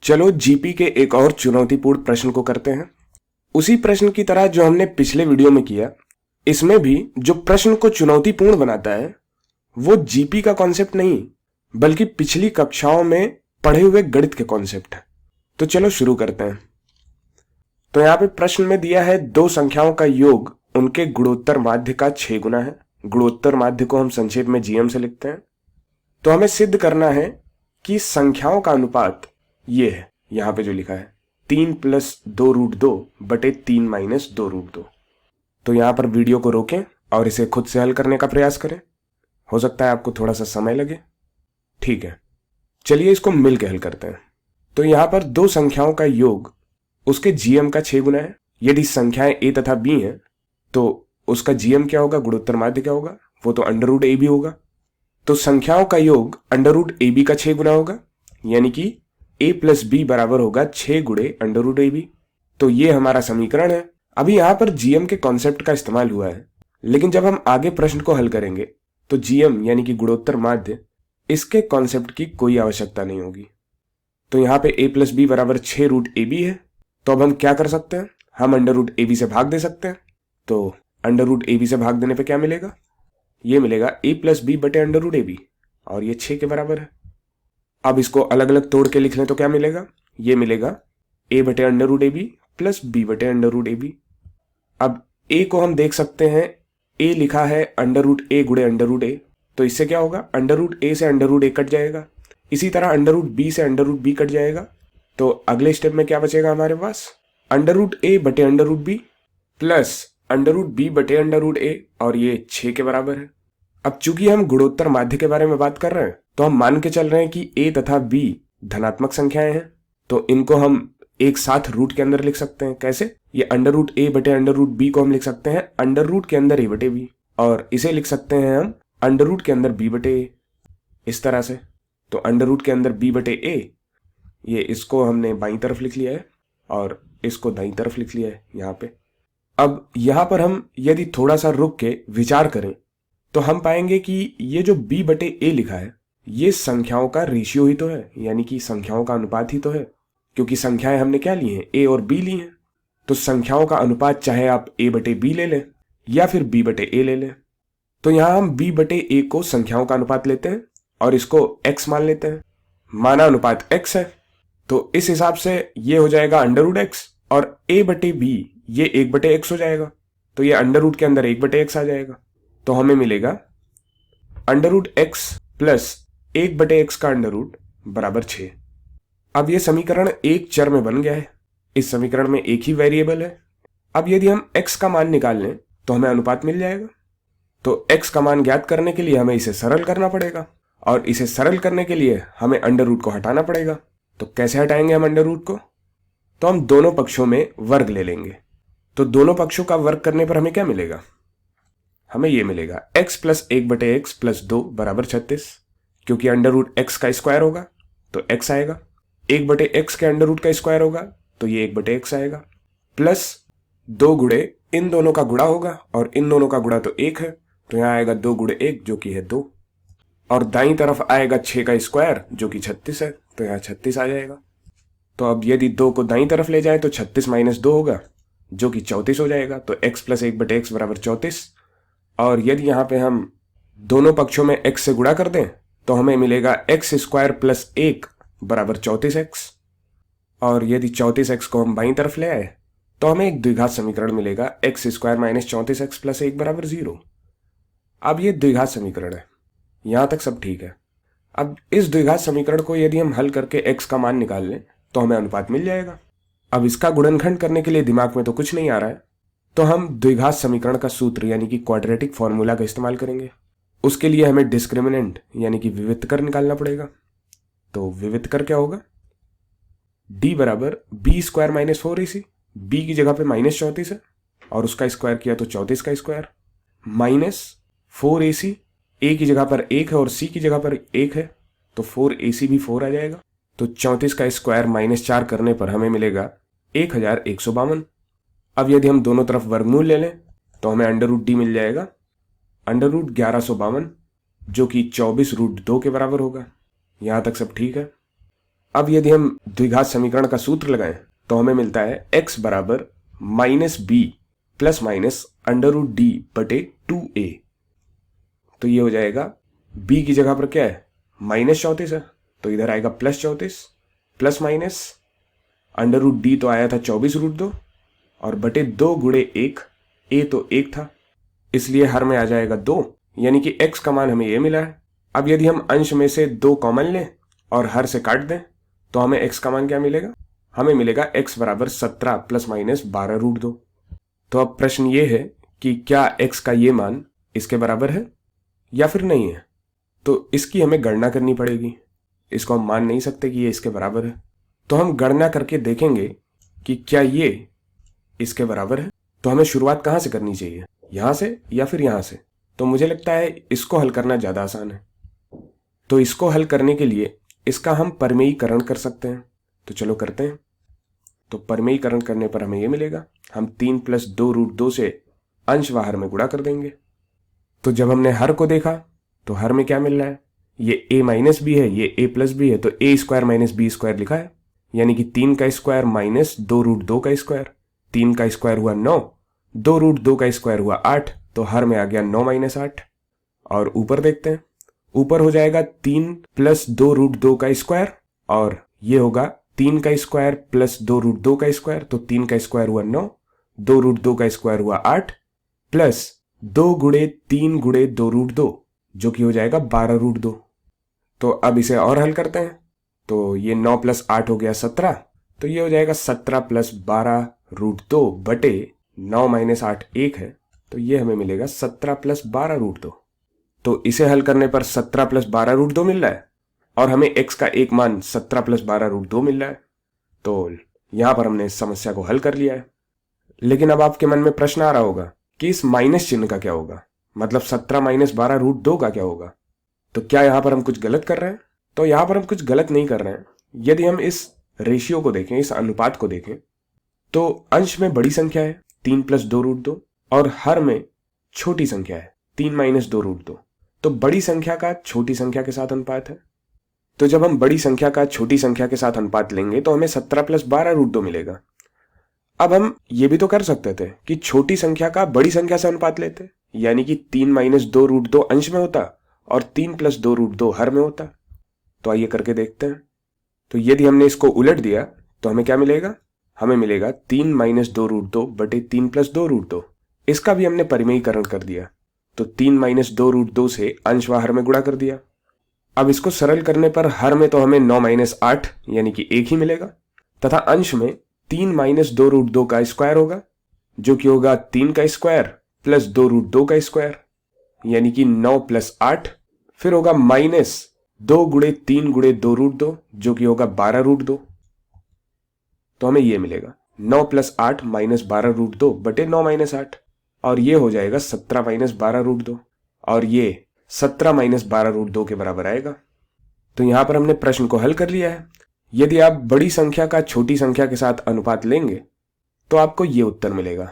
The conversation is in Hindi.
चलो जीपी के एक और चुनौतीपूर्ण प्रश्न को करते हैं। उसी प्रश्न की तरह जो हमने पिछले वीडियो में किया, इसमें भी जो प्रश्न को चुनौतीपूर्ण बनाता है वो जीपी का कॉन्सेप्ट नहीं बल्कि पिछली कक्षाओं में पढ़े हुए गणित के कॉन्सेप्ट है। तो चलो शुरू करते हैं। तो यहाँ पे प्रश्न में दिया है दो संख्याओं का योग उनके गुणोत्तर माध्य का 6 गुना है। गुणोत्तर माध्य को हम संक्षेप में जीएम से लिखते हैं। तो हमें सिद्ध करना है कि संख्याओं का अनुपात ये है, यहां पे जो लिखा है 3 + 2√2 बटे 3 - 2√2। तो यहां पर वीडियो को रोकें और इसे खुद से हल करने का प्रयास करें। हो सकता है आपको थोड़ा सा समय लगे। ठीक है, चलिए इसको मिल के हल करते हैं। तो यहां पर दो संख्याओं का योग उसके जीएम का 6 गुना है। यदि संख्याएं ए तथा बी हैं तो उसका जीएम क्या होगा, गुणोत्तर माध्य क्या होगा, वो तो √ab होगा। तो संख्याओं का योग √ab का 6 गुना होगा, यानी कि a + b बराबर होगा 6 × √ab। तो ये हमारा समीकरण है। अभी यहां पर जीएम के कॉन्सेप्ट का इस्तेमाल हुआ है, लेकिन जब हम आगे प्रश्न को हल करेंगे तो जीएम यानी कि गुणोत्तर माध्य, इसके कॉन्सेप्ट की कोई आवश्यकता नहीं होगी। तो यहां पे a + b बराबर 6 √ab है। तो अब हम क्या कर सकते हैं, हम √ab से भाग दे सकते हैं। तो √ab से भाग देने पे क्या मिलेगा, ये मिलेगा a + b बटे √ab और ये 6 के बराबर है। अब इसको अलग अलग तोड़ के लिख लें तो क्या मिलेगा, ये मिलेगा a बटे √ab + b बटे √ab। अब a को हम देख सकते हैं, a लिखा है √a × √a, तो इससे क्या होगा, √a से √a कट जाएगा। इसी तरह √b से √b कट जाएगा। तो अगले स्टेप में क्या बचेगा हमारे पास, √a बटे √b प्लस √b बटे √a और ये 6 के बराबर है। अब चूंकि हम गुणोत्तर माध्य के बारे में बात कर रहे हैं तो हम मान के चल रहे हैं कि a तथा b धनात्मक संख्याएं हैं, तो इनको हम एक साथ रूट के अंदर लिख सकते हैं। कैसे, ये √a बटे √b को हम लिख सकते हैं अंडर के अंदर a बटे b, और इसे लिख सकते हैं हम अंडर के अंदर b बटे a, इस तरह से। तो अंडर के अंदर b बटे a, ये इसको हमने बाईं तरफ लिख लिया है और इसको दाईं तरफ लिख लिया है यहाँ पे। अब यहाँ पर हम यदि थोड़ा सा रुक के विचार करें तो हम पाएंगे कि ये जो b बटे a लिखा है ये संख्याओं का रेशियो ही तो है, यानी कि संख्याओं का अनुपात ही तो है, क्योंकि संख्याएं हमने क्या ली हैं, a और b ली हैं। तो संख्याओं का अनुपात चाहे आप a बटे b ले लें या फिर b बटे a ले लें। तो यहां हम b बटे a को संख्याओं का अनुपात लेते हैं और इसको x मान लेते हैं। माना अनुपात x है, तो इस हिसाब से ये हो जाएगा √x और a बटे b ये 1 बटे x हो जाएगा। तो ये अंडर के अंदर 1 बटे x आ जाएगा। तो हमें मिलेगा √x प्लस 1 बटे x का अंडर बराबर 6। अब ये समीकरण एक चर में बन गया है। इस समीकरण में एक ही वेरिएबल है। अब यदि हम x का मान निकाल लें तो हमें अनुपात मिल जाएगा। तो x का मान ज्ञात करने के लिए हमें इसे सरल करना पड़ेगा, और इसे सरल करने के लिए हमें अंडर को हटाना पड़ेगा। तो कैसे हटाएंगे हम अंडर को, तो हम दोनों पक्षों में वर्ग ले लेंगे। तो दोनों पक्षों का वर्ग करने पर हमें क्या मिलेगा, हमें यह मिलेगा x प्लस 1 बटे x प्लस 2 बराबर 36, क्योंकि √x का स्क्वायर होगा तो x आएगा, 1 बटे x के अंडर का स्क्वायर होगा तो ये 1 बटे x आएगा, प्लस 2 गुणे इन दोनों का गुणा होगा और इन दोनों का गुणा तो 1 है, तो यहाँ आएगा 2 × 1 जो कि है 2, और दाईं तरफ आएगा 6 का स्क्वायर जो कि 36 है, तो यहाँ 36 आ जाएगा। तो अब यदि 2 को दाईं तरफ ले जाए तो 36 - 2 होगा जो कि 34 हो जाएगा। तो x प्लस 1 बटे x बराबर 34, और यदि यहाँ पे हम दोनों पक्षों में x से गुणा कर दें तो हमें मिलेगा x² प्लस 1 बराबर 34x, और यदि 34x को हम बाईं तरफ ले आए तो हमें एक द्विघात समीकरण मिलेगा x² - 34x प्लस 1 बराबर 0। अब ये द्विघात समीकरण है, यहां तक सब ठीक है। अब इस द्विघात समीकरण को यदि हम हल करके x का मान निकाल लें तो हमें अनुपात मिल जाएगा। अब इसका गुणनखंड करने के लिए दिमाग में तो कुछ नहीं आ रहा है, तो हम द्विघात समीकरण का सूत्र यानी कि क्वाड्रेटिक फॉर्मूला का इस्तेमाल करेंगे। उसके लिए हमें डिस्क्रिमिनेंट यानी कि विवित्तकर निकालना पड़ेगा। तो विवित्तकर क्या होगा, d बराबर b² - 4ac, b की जगह पे -34 है और उसका स्क्वायर किया तो 34 का स्क्वायर, माइनस 4ac, a की जगह पर 1 है और c की जगह पर 1 है तो 4ac भी 4 आ जाएगा। तो 34 का स्क्वायर -4 करने पर हमें मिलेगा 1152। अब यदि हम दोनों तरफ वर्गमूल ले लें तो हमें √d मिल जाएगा √1152 जो कि 24 √2 के बराबर होगा। यहां तक सब ठीक है। अब यदि हम द्विघात समीकरण का सूत्र लगाएं तो हमें मिलता है x बराबर minus b plus minus under root D बटे 2a। तो ये हो जाएगा b की जगह पर क्या है, -34 है, तो इधर आएगा +34 plus minus under root D तो आया था 24√2 और बटे 2 गुणे 1, a तो 1 था, इसलिए हर में आ जाएगा 2, यानी कि x का मान हमें ये मिला है। अब यदि हम अंश में से 2 कॉमन लें और हर से काट दें तो हमें x का मान क्या मिलेगा, हमें मिलेगा x बराबर 17 प्लस माइनस 12√2। तो अब प्रश्न ये है कि क्या x का ये मान इसके बराबर है या फिर नहीं है। तो इसकी हमें गणना करनी पड़ेगी, इसको हम मान नहीं सकते कि ये इसके बराबर है। तो हम गणना करके देखेंगे कि क्या ये इसके बराबर है। तो हमें शुरुआत कहाँ से करनी चाहिए, यहाँ से या फिर यहाँ से। तो मुझे लगता है इसको हल करना ज़्यादा आसान है। तो इसको हल करने के लिए इसका हम परिमेयीकरण कर सकते हैं, तो चलो करते हैं। तो परिमेयीकरण करने पर हमें ये मिलेगा, हम 3 + 2√2 से अंश व हर में गुणा कर देंगे। तो जब हमने हर को देखा तो हर में क्या मिल रहा है, ये a माइनस बी है, ये a प्लस बी है, तो a square minus b square लिखा है, यानी कि 3 का स्क्वायर माइनस 2√2 का स्क्वायर। 3 का स्क्वायर हुआ 9, 2√2 का स्क्वायर हुआ 8, तो हर में आ गया 9 - 8। और ऊपर देखते हैं, ऊपर हो जाएगा 3 + 2√2 का स्क्वायर और ये होगा 3 का स्क्वायर प्लस 2√2 का स्क्वायर, तो 3 का स्क्वायर हुआ 9, 2√2 का स्क्वायर हुआ 8 प्लस 2 गुणे 3 गुणे 2√2 जो कि हो जाएगा 12√2। तो अब इसे और हल करते हैं, तो ये 9 + 8 हो गया 17, तो ये हो जाएगा 17 + 12√2 बटे 9 - 8 1 है, तो ये हमें मिलेगा 17 + 12√2। तो इसे हल करने पर 17 + 12√2 मिल रहा है और हमें x का एक मान 17 + 12√2 मिल रहा है। तो यहां पर हमने इस समस्या को हल कर लिया है। लेकिन अब आपके मन में प्रश्न आ रहा होगा कि इस माइनस चिन्ह का क्या होगा, मतलब 17 - 12√2 का क्या होगा। तो क्या यहां पर हम कुछ गलत कर रहे हैं? तो यहां पर हम कुछ गलत नहीं कर रहे हैं। यदि हम इस रेशियो को देखें, इस अनुपात को देखें, तो अंश में बड़ी संख्या है 3 + 2√2 और हर में छोटी संख्या है 3 - 2√2। तो बड़ी संख्या का छोटी संख्या के साथ अनुपात है। तो जब हम बड़ी संख्या का छोटी संख्या के साथ अनुपात लेंगे तो हमें 17 + 12√2 मिलेगा। अब हम ये भी तो कर सकते थे कि छोटी संख्या का बड़ी संख्या से अनुपात लेते, यानी कि 3 - 2√2 अंश में होता और 3 + 2√2 हर में होता। तो आइए करके देखते हैं। तो यदि हमने इसको उलट दिया तो हमें क्या मिलेगा, हमें मिलेगा 3 - 2√2 बटे 3 + 2√2। इसका भी हमने परिमेयीकरण कर दिया, तो 3 - 2√2 से अंश व हर में गुणा कर दिया। अब इसको सरल करने पर हर में तो हमें 9 - 8 यानी कि 1 ही मिलेगा, तथा अंश में 3 - 2√2 का स्क्वायर होगा जो कि होगा 3 का स्क्वायर प्लस 2√2 का स्क्वायर, यानी कि 9 + 8, फिर होगा माइनस 2 गुणे 3 गुणे 2√2 जो कि होगा 12√2। तो हमें ये मिलेगा 9 + 8 - 12√2 बटे 9 - 8, और ये हो जाएगा 17 - 12√2, और ये 17 - 12√2 के बराबर आएगा। तो यहां पर हमने प्रश्न को हल कर लिया है। यदि आप बड़ी संख्या का छोटी संख्या के साथ अनुपात लेंगे तो आपको ये उत्तर मिलेगा।